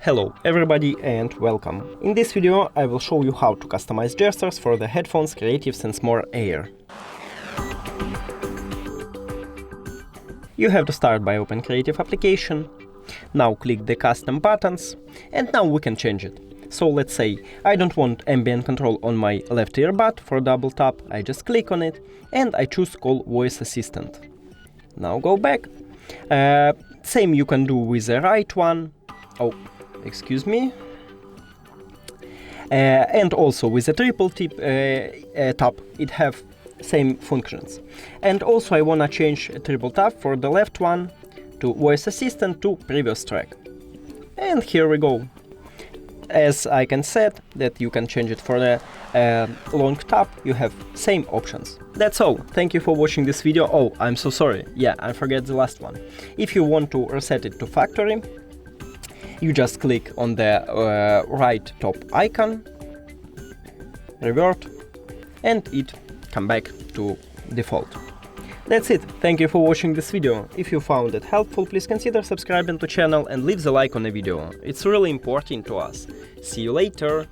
Hello everybody and welcome. In this video I will show you how to customize gestures for the headphones Creative Sensemore Air. You have to start by open Creative application. Now click the custom buttons and now we can change it. So let's say I don't want ambient control on my left earbud. For double tap I just click on it and I choose call voice assistant. Now go back. Same you can do with the right one. Oh, excuse me. And also with the triple tap it have same functions. And also I wanna change triple tap for the left one to voice assistant to previous track. And here we go. As I can set that you can change it for the long tap, you have same options. That's all. Thank you for watching this video. Oh, I'm so sorry. Yeah, I forget the last one. If you want to reset it to factory, you just click on the right top icon, revert, and it come back to default. That's it. Thank you for watching this video. If you found it helpful, please consider subscribing to the channel and leave the like on the video. It's really important to us. See you later!